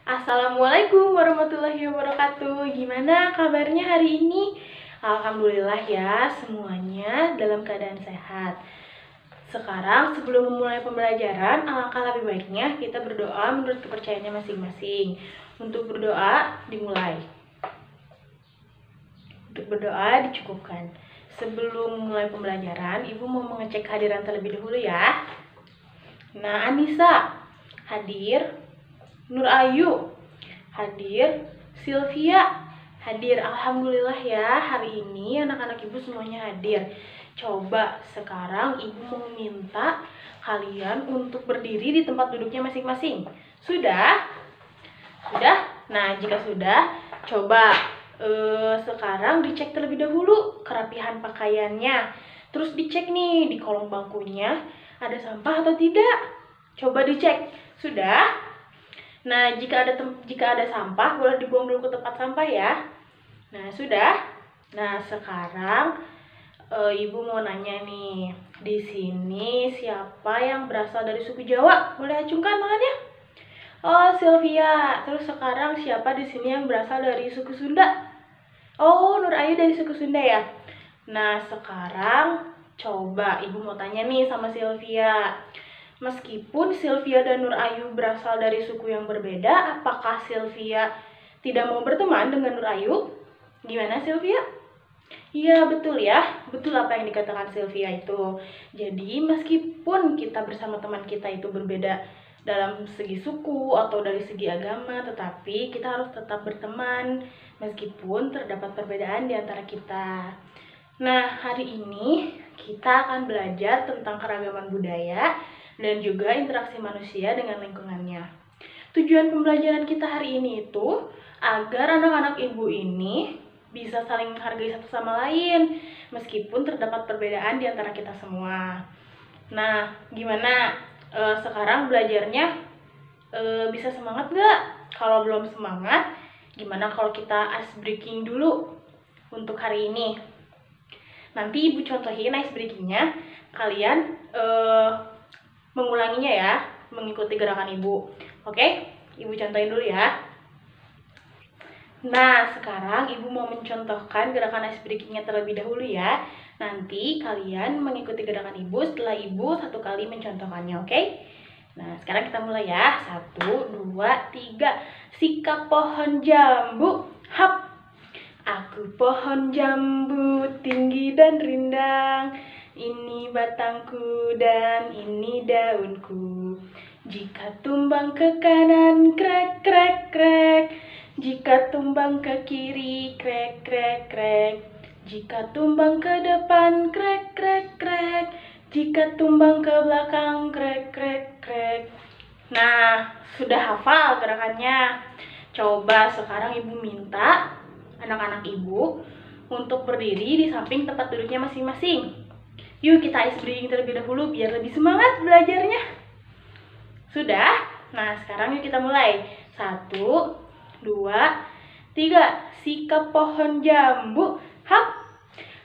Assalamualaikum warahmatullahi wabarakatuh. Gimana kabarnya hari ini? Alhamdulillah ya, semuanya dalam keadaan sehat. Sekarang sebelum memulai pembelajaran, alangkah lebih baiknya kita berdoa menurut kepercayaannya masing-masing. Untuk berdoa dimulai. Untuk berdoa dicukupkan. Sebelum memulai pembelajaran, Ibu mau mengecek hadiran terlebih dahulu ya. Nah, Anissa hadir. Nur Ayu hadir, Sylvia hadir. Alhamdulillah ya, hari ini anak-anak Ibu semuanya hadir. Coba sekarang Ibu mau minta kalian untuk berdiri di tempat duduknya masing-masing. Sudah? Sudah? Nah, jika sudah, coba sekarang dicek terlebih dahulu kerapihan pakaiannya. Terus dicek nih di kolong bangkunya ada sampah atau tidak. Coba dicek. Sudah? Nah, jika ada sampah, boleh dibuang dulu ke tempat sampah ya. Nah, sudah. Nah, sekarang Ibu mau nanya nih. Di sini siapa yang berasal dari suku Jawa? Boleh acungkan tangannya? Oh, Sylvia. Terus sekarang siapa di sini yang berasal dari suku Sunda? Oh, Nur Ayu dari suku Sunda ya. Nah, sekarang coba Ibu mau tanya nih sama Sylvia. Meskipun Sylvia dan Nur Ayu berasal dari suku yang berbeda, apakah Sylvia tidak mau berteman dengan Nur Ayu? Gimana Sylvia? Iya, betul ya. Betul apa yang dikatakan Sylvia itu. Jadi meskipun kita bersama teman kita itu berbeda dalam segi suku atau dari segi agama, tetapi kita harus tetap berteman meskipun terdapat perbedaan di antara kita. Nah, hari ini kita akan belajar tentang keragaman budaya dan juga interaksi manusia dengan lingkungannya. Tujuan pembelajaran kita hari ini itu agar anak-anak Ibu ini bisa saling menghargai satu sama lain meskipun terdapat perbedaan di antara kita semua. Nah, gimana sekarang belajarnya? Bisa semangat nggak? Kalau belum semangat, gimana kalau kita ice breaking dulu untuk hari ini? Nanti Ibu contohin ice breakingnya, kalian mengulanginya ya, mengikuti gerakan Ibu. Oke? Ibu contohin dulu ya. Nah, sekarang Ibu mau mencontohkan gerakan ice breakingnya terlebih dahulu ya. Nanti kalian mengikuti gerakan Ibu setelah Ibu satu kali mencontohkannya, oke? Nah, sekarang kita mulai ya. 1, 2, 3. Sikap pohon jambu, hap. Aku pohon jambu tinggi dan rindang. Ini batangku dan ini daunku. Jika tumbang ke kanan, krek, krek, krek. Jika tumbang ke kiri, krek, krek, krek. Jika tumbang ke depan, krek, krek, krek. Jika tumbang ke belakang, krek, krek, krek. Nah, sudah hafal gerakannya. Coba sekarang Ibu minta anak-anak Ibu untuk berdiri di samping tempat duduknya masing-masing. Yuk kita ice breaking terlebih dahulu biar lebih semangat belajarnya. Sudah? Nah, sekarang yuk kita mulai. 1, 2, 3. Sikap pohon jambu, hap.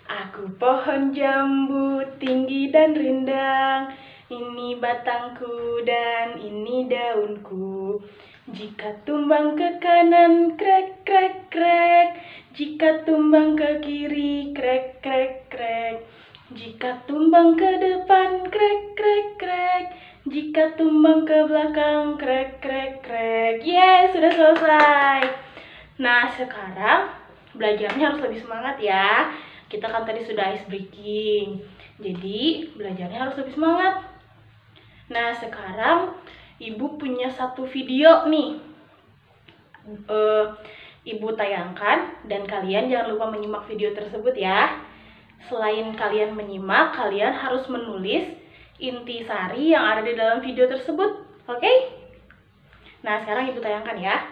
Aku pohon jambu tinggi dan rindang. Ini batangku dan ini daunku. Jika tumbang ke kanan, krek, krek, krek. Jika tumbang ke kiri, krek, krek, krek. Jika tumbang ke depan, krek, krek, krek. Jika tumbang ke belakang, krek, krek, krek. Yes, sudah selesai. Nah, sekarang belajarnya harus lebih semangat ya. Kita kan tadi sudah ice breaking. Jadi, belajarnya harus lebih semangat. Nah, sekarang Ibu punya satu video nih. Ibu tayangkan dan kalian jangan lupa menyimak video tersebut ya. Selain kalian menyimak, kalian harus menulis intisari yang ada di dalam video tersebut. Oke? Nah, sekarang Ibu tayangkan ya.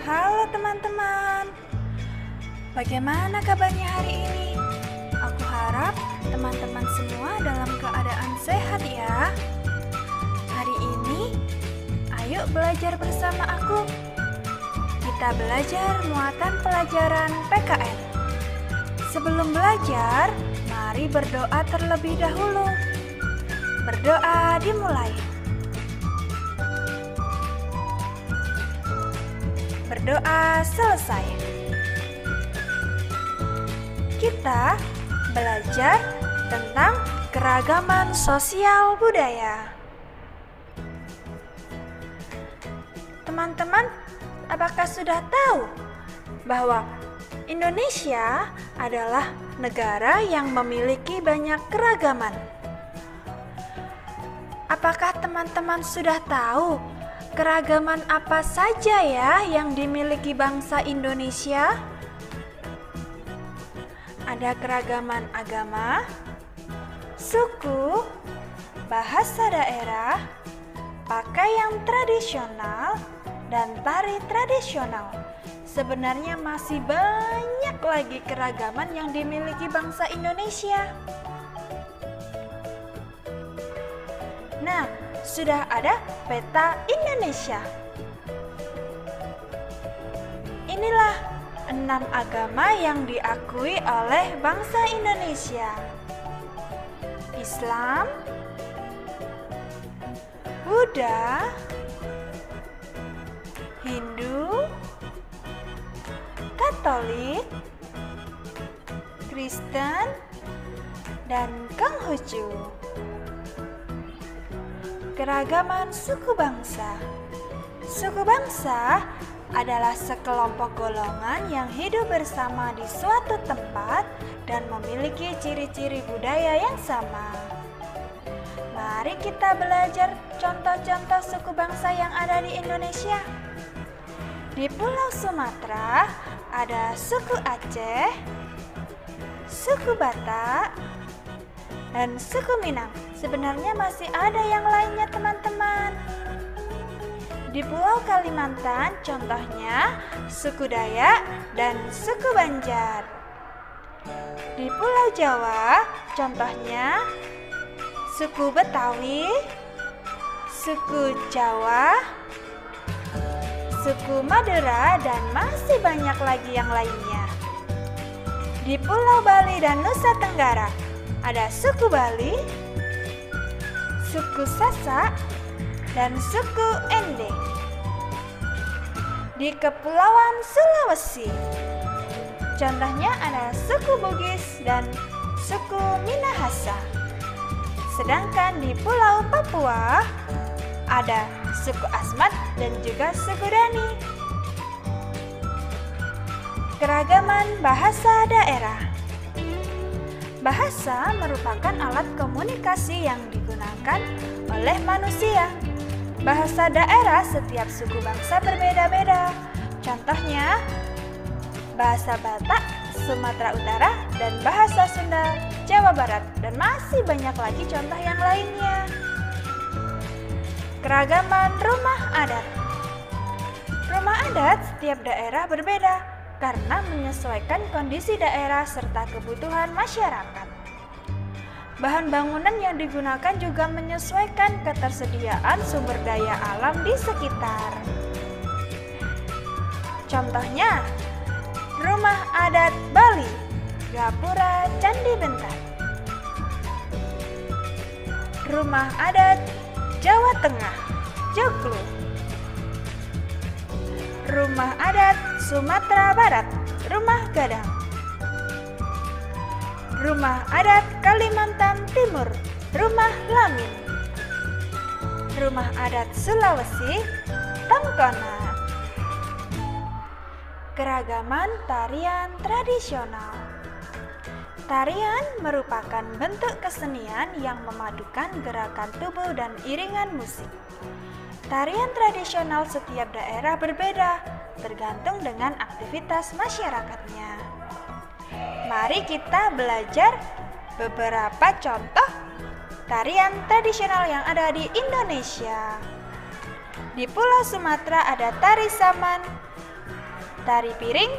Halo teman-teman, Bagaimana kabarnya hari ini? Aku harap teman-teman semua dalam keadaan sehat ya. Hari ini, ayo belajar bersama aku. Kita belajar muatan pelajaran PKN. Sebelum belajar, mari berdoa terlebih dahulu. Berdoa dimulai. Berdoa selesai. Kita belajar tentang keragaman sosial budaya. Teman-teman, apakah sudah tahu bahwa Indonesia adalah negara yang memiliki banyak keragaman? Apakah teman-teman sudah tahu keragaman apa saja ya yang dimiliki bangsa Indonesia? Ada keragaman agama, suku, bahasa daerah, pakaian tradisional, dan tari tradisional. Sebenarnya masih banyak lagi keragaman yang dimiliki bangsa Indonesia. Nah, sudah ada peta Indonesia. Inilah 6 agama yang diakui oleh bangsa Indonesia. Islam, Buddha, Hindu, Katolik, Kristen, dan Konghucu. Keragaman suku bangsa. Suku bangsa adalah sekelompok golongan yang hidup bersama di suatu tempat dan memiliki ciri-ciri budaya yang sama. Mari kita belajar contoh-contoh suku bangsa yang ada di Indonesia. Di Pulau Sumatera ada suku Aceh, suku Batak, dan suku Minang. Sebenarnya masih ada yang lainnya, teman-teman. Di Pulau Kalimantan, contohnya suku Dayak dan suku Banjar. Di Pulau Jawa, contohnya suku Betawi, suku Jawa, suku Madura, dan masih banyak lagi yang lainnya. Di Pulau Bali dan Nusa Tenggara, ada suku Bali, suku Sasak, dan suku Ende. Di Kepulauan Sulawesi, contohnya ada suku Bugis dan suku Minahasa. Sedangkan di Pulau Papua ada suku Asmat dan juga suku Dani. Keragaman bahasa daerah. Bahasa merupakan alat komunikasi yang digunakan oleh manusia. Bahasa daerah setiap suku bangsa berbeda-beda. Contohnya, bahasa Batak, Sumatera Utara, dan bahasa Sunda, Jawa Barat, dan masih banyak lagi contoh yang lainnya. Keragaman rumah adat. Rumah adat setiap daerah berbeda karena menyesuaikan kondisi daerah serta kebutuhan masyarakat. Bahan bangunan yang digunakan juga menyesuaikan ketersediaan sumber daya alam di sekitar. Contohnya, rumah adat Bali, Gapura Candi Bentar. Rumah adat Jawa Tengah, Joglo. Rumah adat Sumatera Barat, Rumah Gadang. Rumah adat Kalimantan Timur, Rumah Lamin. Rumah adat Sulawesi, Tongkona. Keragaman tarian tradisional. Tarian merupakan bentuk kesenian yang memadukan gerakan tubuh dan iringan musik. Tarian tradisional setiap daerah berbeda, tergantung dengan aktivitas masyarakatnya. Mari kita belajar beberapa contoh tarian tradisional yang ada di Indonesia. Di Pulau Sumatera ada tari saman, tari piring,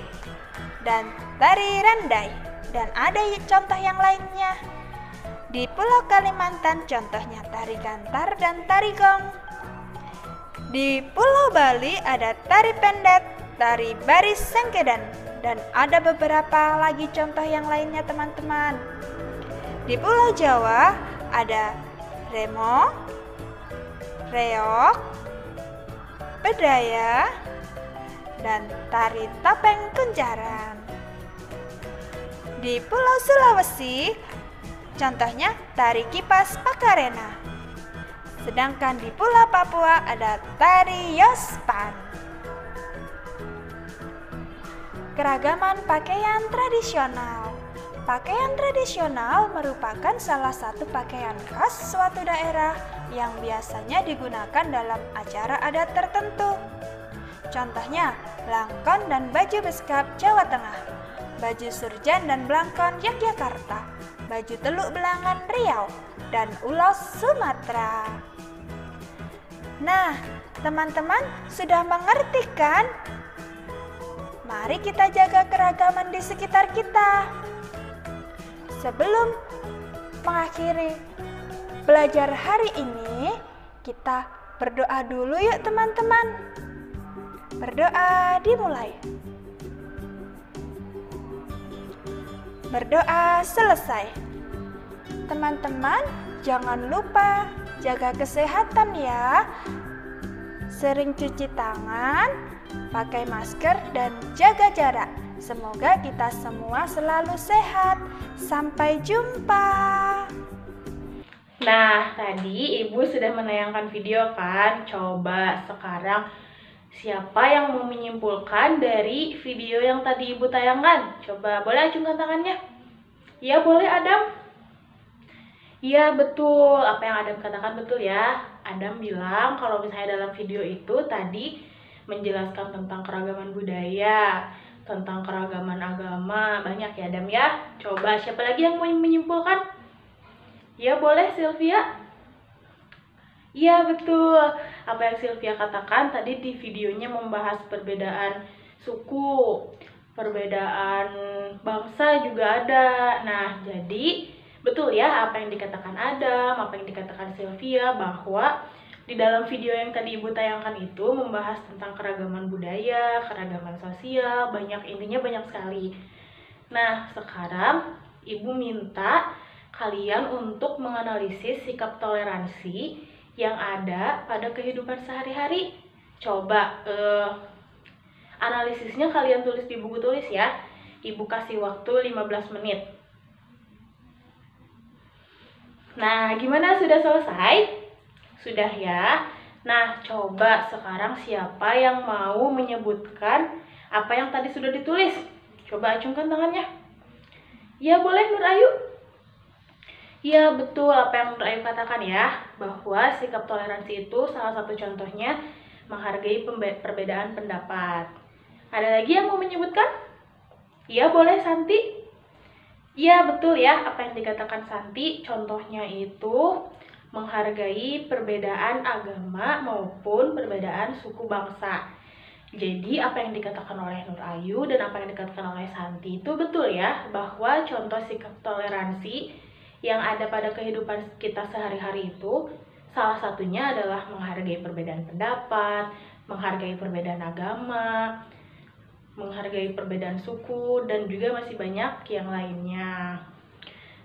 dan tari randai, dan ada contoh yang lainnya. Di Pulau Kalimantan contohnya tari gantar dan tari gong. Di Pulau Bali ada tari pendet, tari baris sengkedan, dan ada beberapa lagi contoh yang lainnya teman-teman. Di Pulau Jawa ada remo, reok, bedaya, dan tari topeng kunjaran. Di Pulau Sulawesi, contohnya tari kipas pakarena. Sedangkan di Pulau Papua ada tari yospan. Keragaman pakaian tradisional. Pakaian tradisional merupakan salah satu pakaian khas suatu daerah yang biasanya digunakan dalam acara adat tertentu. Contohnya, blangkon dan baju beskap Jawa Tengah, baju surjan dan blangkon Yogyakarta, baju teluk belangan Riau, dan ulos Sumatera. Nah, teman-teman sudah mengerti kan? Mari kita jaga keragaman di sekitar kita. Sebelum mengakhiri belajar hari ini, kita berdoa dulu yuk teman-teman. Berdoa dimulai. Berdoa selesai. Teman-teman, jangan lupa jaga kesehatan ya. Sering cuci tangan, pakai masker, dan jaga jarak. Semoga kita semua selalu sehat. Sampai jumpa. Nah, tadi Ibu sudah menayangkan video kan? Coba sekarang siapa yang mau menyimpulkan dari video yang tadi Ibu tayangkan? Coba, boleh acungkan tangannya? Ya, boleh Adam? Iya, betul. Apa yang Adam katakan betul ya. Adam bilang kalau misalnya dalam video itu tadi menjelaskan tentang keragaman budaya, tentang keragaman agama, banyak ya Adam ya. Coba siapa lagi yang mau menyimpulkan? Ya boleh Sylvia. Iya betul. Apa yang Sylvia katakan tadi di videonya membahas perbedaan suku, perbedaan bangsa juga ada. Nah jadi betul ya apa yang dikatakan Adam, apa yang dikatakan Sylvia, bahwa di dalam video yang tadi Ibu tayangkan itu membahas tentang keragaman budaya, keragaman sosial, intinya banyak sekali. Nah, sekarang Ibu minta kalian untuk menganalisis sikap toleransi yang ada pada kehidupan sehari-hari. Coba analisisnya kalian tulis di buku tulis ya. Ibu kasih waktu 15 menit. Nah, gimana, sudah selesai? Sudah ya. Nah, coba sekarang siapa yang mau menyebutkan apa yang tadi sudah ditulis? Coba acungkan tangannya. Ya, boleh Nur Ayu. Ya, betul apa yang Nur Ayu katakan ya, bahwa sikap toleransi itu salah satu contohnya menghargai perbedaan pendapat. Ada lagi yang mau menyebutkan? Ya, boleh Santi. Ya, betul ya apa yang dikatakan Santi, contohnya itu menghargai perbedaan agama maupun perbedaan suku bangsa. Jadi apa yang dikatakan oleh Nur Ayu dan apa yang dikatakan oleh Santi itu betul ya, bahwa contoh sikap toleransi yang ada pada kehidupan kita sehari-hari itu salah satunya adalah menghargai perbedaan pendapat, menghargai perbedaan agama, menghargai perbedaan suku, dan juga masih banyak yang lainnya.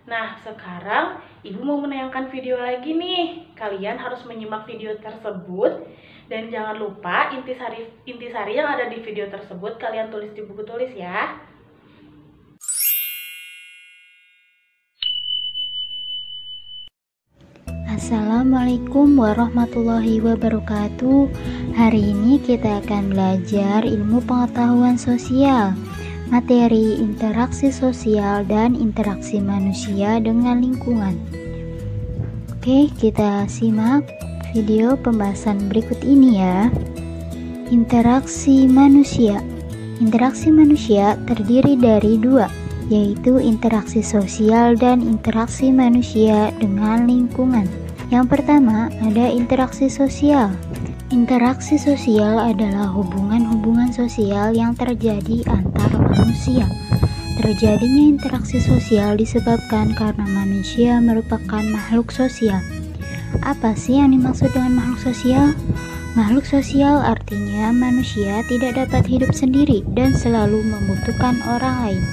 Nah, sekarang Ibu mau menayangkan video lagi nih. Kalian harus menyimak video tersebut dan jangan lupa intisari yang ada di video tersebut kalian tulis di buku tulis ya. Assalamualaikum warahmatullahi wabarakatuh. Hari ini kita akan belajar ilmu pengetahuan sosial. Materi interaksi sosial dan interaksi manusia dengan lingkungan. Oke, kita simak video pembahasan berikut ini ya. Interaksi manusia. Interaksi manusia terdiri dari dua, yaitu interaksi sosial dan interaksi manusia dengan lingkungan. Yang pertama, ada interaksi sosial. Interaksi sosial adalah hubungan-hubungan sosial yang terjadi antar manusia. Terjadinya interaksi sosial disebabkan karena manusia merupakan makhluk sosial. Apa sih yang dimaksud dengan makhluk sosial? Makhluk sosial artinya manusia tidak dapat hidup sendiri dan selalu membutuhkan orang lain.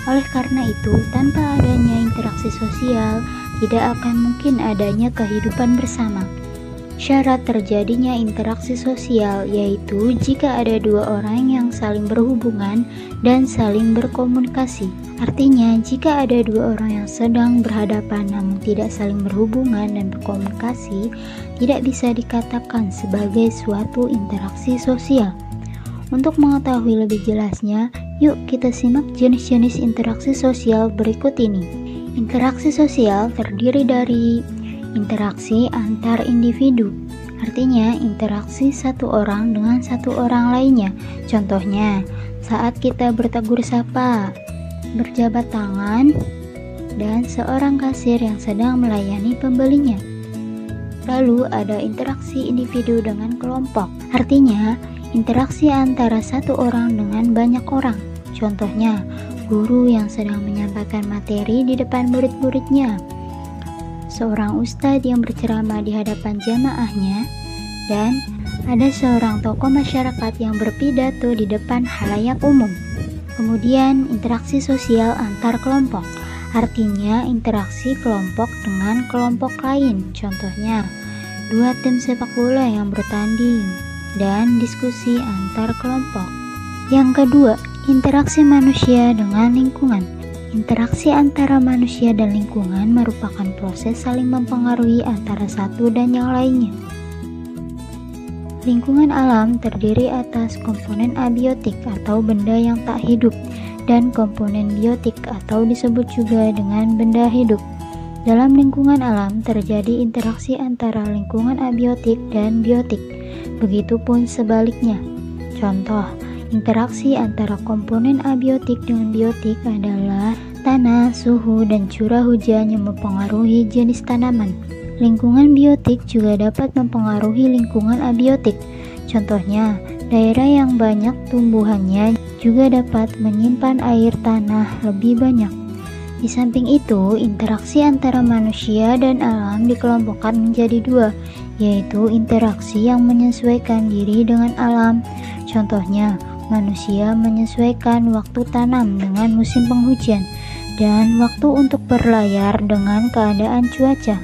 Oleh karena itu, tanpa adanya interaksi sosial, tidak akan mungkin adanya kehidupan bersama. Syarat terjadinya interaksi sosial yaitu jika ada dua orang yang saling berhubungan dan saling berkomunikasi. Artinya, jika ada dua orang yang sedang berhadapan namun tidak saling berhubungan dan berkomunikasi, tidak bisa dikatakan sebagai suatu interaksi sosial. Untuk mengetahui lebih jelasnya, yuk kita simak jenis-jenis interaksi sosial berikut ini. Interaksi sosial terdiri dari interaksi antar individu, artinya interaksi satu orang dengan satu orang lainnya. Contohnya, saat kita bertegur sapa, berjabat tangan, dan seorang kasir yang sedang melayani pembelinya. Lalu ada interaksi individu dengan kelompok, artinya interaksi antara satu orang dengan banyak orang. Contohnya, guru yang sedang menyampaikan materi di depan murid-muridnya, seorang ustadz yang berceramah di hadapan jamaahnya, dan ada seorang tokoh masyarakat yang berpidato di depan halayak umum. Kemudian, interaksi sosial antar kelompok, artinya interaksi kelompok dengan kelompok lain. Contohnya, dua tim sepak bola yang bertanding, dan diskusi antar kelompok. Yang kedua, interaksi manusia dengan lingkungan. Interaksi antara manusia dan lingkungan merupakan proses saling mempengaruhi antara satu dan yang lainnya. Lingkungan alam terdiri atas komponen abiotik atau benda yang tak hidup dan komponen biotik atau disebut juga dengan benda hidup. Dalam lingkungan alam terjadi interaksi antara lingkungan abiotik dan biotik, begitupun sebaliknya. Contoh, interaksi antara komponen abiotik dengan biotik adalah tanah, suhu, dan curah hujan yang mempengaruhi jenis tanaman. Lingkungan biotik juga dapat mempengaruhi lingkungan abiotik. Contohnya, daerah yang banyak tumbuhannya juga dapat menyimpan air tanah lebih banyak. Di samping itu, interaksi antara manusia dan alam dikelompokkan menjadi dua, yaitu interaksi yang menyesuaikan diri dengan alam. Contohnya, manusia menyesuaikan waktu tanam dengan musim penghujan dan waktu untuk berlayar dengan keadaan cuaca,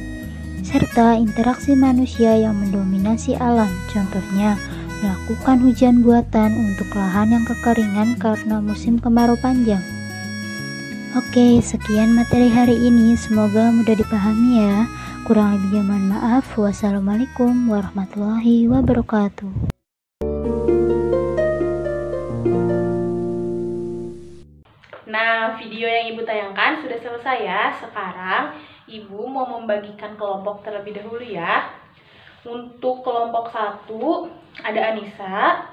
serta interaksi manusia yang mendominasi alam. Contohnya, melakukan hujan buatan untuk lahan yang kekeringan karena musim kemarau panjang. Oke, sekian materi hari ini, semoga mudah dipahami ya. Kurang lebihnya mohon maaf. Wassalamualaikum warahmatullahi wabarakatuh. Nah, video yang Ibu tayangkan sudah selesai ya. Sekarang Ibu mau membagikan kelompok terlebih dahulu ya. Untuk kelompok 1 ada Anissa,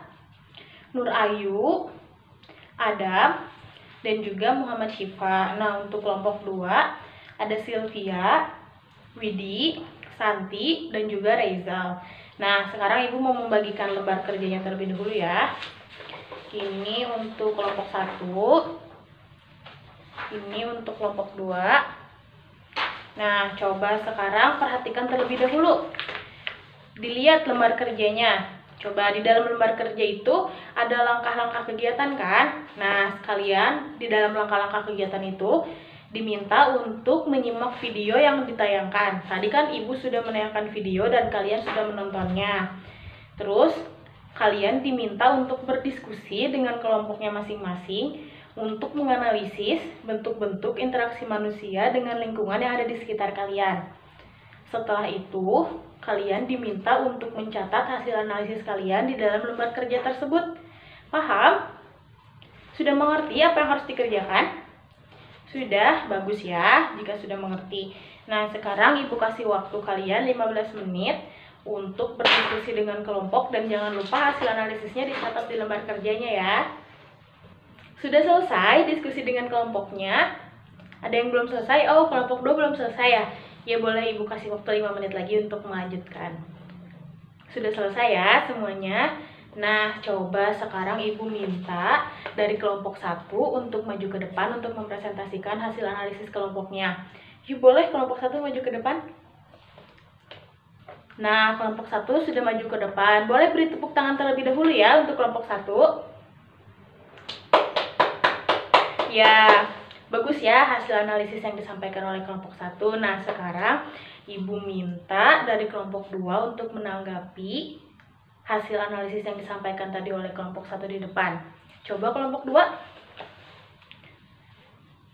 Nur Ayu, Adam, dan juga Muhammad Syifa. Nah, untuk kelompok 2 ada Sylvia, Widi, Santi, dan juga Reizal. Nah, sekarang Ibu mau membagikan lembar kerjanya terlebih dahulu ya. Ini untuk kelompok 1, ini untuk kelompok 2. Nah, coba sekarang perhatikan terlebih dahulu. Dilihat lembar kerjanya. Coba di dalam lembar kerja itu ada langkah-langkah kegiatan kan? Nah, sekalian di dalam langkah-langkah kegiatan itu diminta untuk menyimak video yang ditayangkan. Tadi kan Ibu sudah menayangkan video dan kalian sudah menontonnya. Terus, kalian diminta untuk berdiskusi dengan kelompoknya masing-masing untuk menganalisis bentuk-bentuk interaksi manusia dengan lingkungan yang ada di sekitar kalian. Setelah itu, kalian diminta untuk mencatat hasil analisis kalian di dalam lembar kerja tersebut. Paham? Sudah mengerti apa yang harus dikerjakan? Sudah, bagus ya jika sudah mengerti. Nah, sekarang Ibu kasih waktu kalian 15 menit untuk berdiskusi dengan kelompok dan jangan lupa hasil analisisnya dicatat di lembar kerjanya ya. Sudah selesai diskusi dengan kelompoknya? Ada yang belum selesai? Oh, kelompok 2 belum selesai ya? Ya boleh Ibu kasih waktu 5 menit lagi untuk melanjutkan. Sudah selesai ya semuanya? Nah, coba sekarang Ibu minta dari kelompok 1 untuk maju ke depan untuk mempresentasikan hasil analisis kelompoknya. Yuk, boleh kelompok 1 maju ke depan? Nah, kelompok 1 sudah maju ke depan. Boleh beri tepuk tangan terlebih dahulu ya untuk kelompok 1. Ya, bagus ya hasil analisis yang disampaikan oleh kelompok 1. Nah, sekarang Ibu minta dari kelompok 2 untuk menanggapi hasil analisis yang disampaikan tadi oleh kelompok 1 di depan. Coba kelompok 2.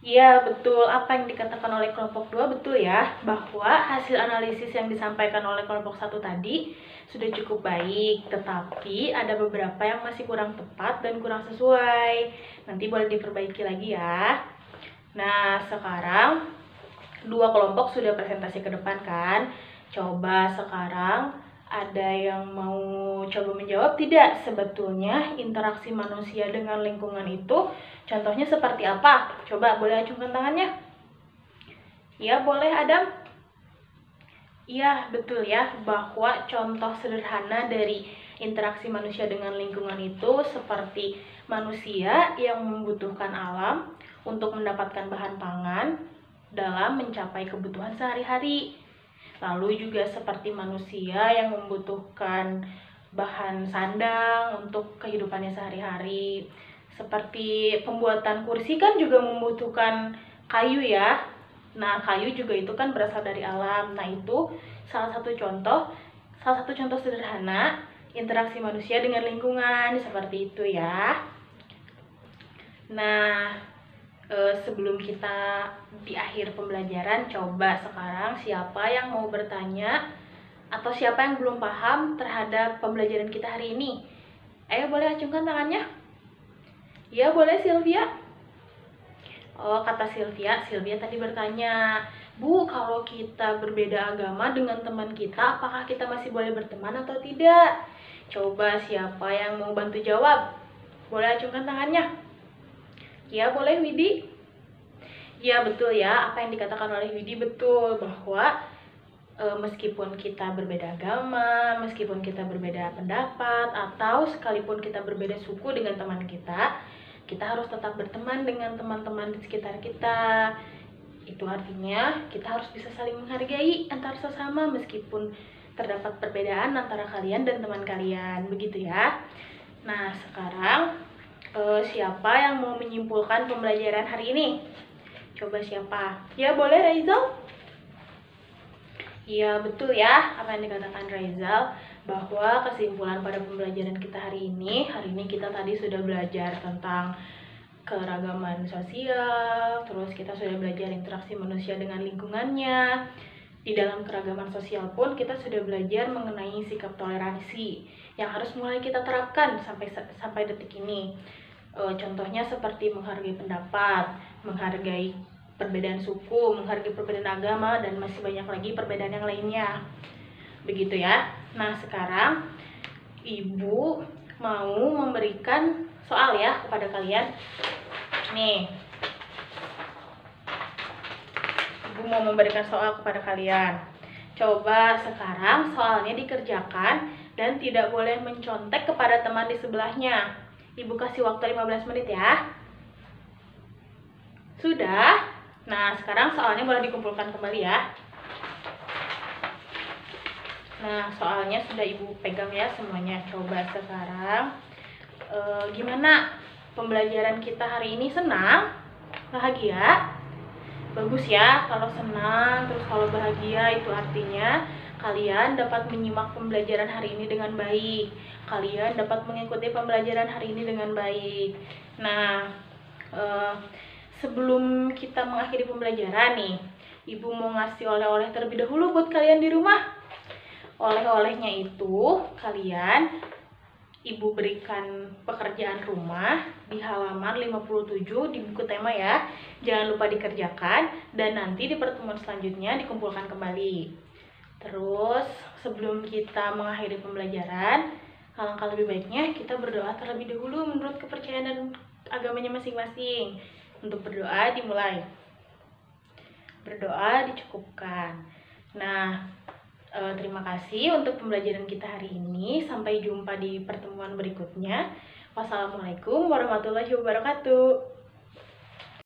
Ya, betul. Apa yang dikatakan oleh kelompok 2 betul ya, bahwa hasil analisis yang disampaikan oleh kelompok 1 tadi sudah cukup baik, tetapi ada beberapa yang masih kurang tepat dan kurang sesuai. Nanti boleh diperbaiki lagi ya. Nah, sekarang dua kelompok sudah presentasi ke depan kan? Coba sekarang ada yang mau coba menjawab tidak? Sebetulnya interaksi manusia dengan lingkungan itu contohnya seperti apa? Coba boleh acungkan tangannya. Ya, boleh Adam. Iya, betul ya, bahwa contoh sederhana dari interaksi manusia dengan lingkungan itu seperti manusia yang membutuhkan alam untuk mendapatkan bahan pangan dalam mencapai kebutuhan sehari-hari. Lalu juga seperti manusia yang membutuhkan bahan sandang untuk kehidupannya sehari-hari. Seperti pembuatan kursi kan juga membutuhkan kayu ya. Nah, kayu juga itu kan berasal dari alam. Nah, itu salah satu contoh sederhana interaksi manusia dengan lingkungan, seperti itu ya. Nah, sebelum kita di akhir pembelajaran, coba sekarang siapa yang mau bertanya atau siapa yang belum paham terhadap pembelajaran kita hari ini? Ayo, boleh acungkan tangannya. Ya, boleh Sylvia. Oh, kata Sylvia tadi bertanya, Bu, kalau kita berbeda agama dengan teman kita, apakah kita masih boleh berteman atau tidak? Coba siapa yang mau bantu jawab? Boleh acungkan tangannya. Ya, boleh Widi. Ya, betul ya, apa yang dikatakan oleh Widi betul, bahwa meskipun kita berbeda agama, meskipun kita berbeda pendapat, atau sekalipun kita berbeda suku dengan teman kita harus tetap berteman dengan teman-teman di sekitar kita. Itu artinya kita harus bisa saling menghargai antar sesama meskipun terdapat perbedaan antara kalian dan teman kalian, begitu ya. Nah, sekarang siapa yang mau menyimpulkan pembelajaran hari ini? Coba siapa? Ya, boleh Raizal. Iya, betul ya apa yang dikatakan Raizal, bahwa kesimpulan pada pembelajaran kita hari ini kita tadi sudah belajar tentang keragaman sosial, terus kita sudah belajar interaksi manusia dengan lingkungannya. Di dalam keragaman sosial pun kita sudah belajar mengenai sikap toleransi yang harus mulai kita terapkan sampai detik ini. Contohnya seperti menghargai pendapat, menghargai perbedaan suku, menghargai perbedaan agama, dan masih banyak lagi perbedaan yang lainnya. Begitu ya. Nah, sekarang Ibu mau memberikan soal ya kepada kalian. Nih, Ibu mau memberikan soal kepada kalian. Coba sekarang soalnya dikerjakan dan tidak boleh mencontek kepada teman di sebelahnya. Ibu kasih waktu 15 menit ya. Sudah? Nah, sekarang soalnya boleh dikumpulkan kembali ya. Nah, soalnya sudah Ibu pegang ya semuanya. Coba sekarang gimana pembelajaran kita hari ini? Senang? Bahagia? Bagus ya, kalau senang, terus kalau bahagia itu artinya kalian dapat menyimak pembelajaran hari ini dengan baik. Kalian dapat mengikuti pembelajaran hari ini dengan baik. Nah, sebelum kita mengakhiri pembelajaran nih, Ibu mau ngasih oleh-oleh terlebih dahulu buat kalian di rumah. Oleh-olehnya itu kalian Ibu berikan pekerjaan rumah di halaman 57 di buku tema ya. Jangan lupa dikerjakan dan nanti di pertemuan selanjutnya dikumpulkan kembali. Terus sebelum kita mengakhiri pembelajaran, alangkah lebih baiknya kita berdoa terlebih dahulu menurut kepercayaan dan agamanya masing-masing. Untuk berdoa dimulai. Berdoa dicukupkan. Nah, Terima kasih untuk pembelajaran kita hari ini. Sampai jumpa di pertemuan berikutnya. Wassalamualaikum warahmatullahi wabarakatuh.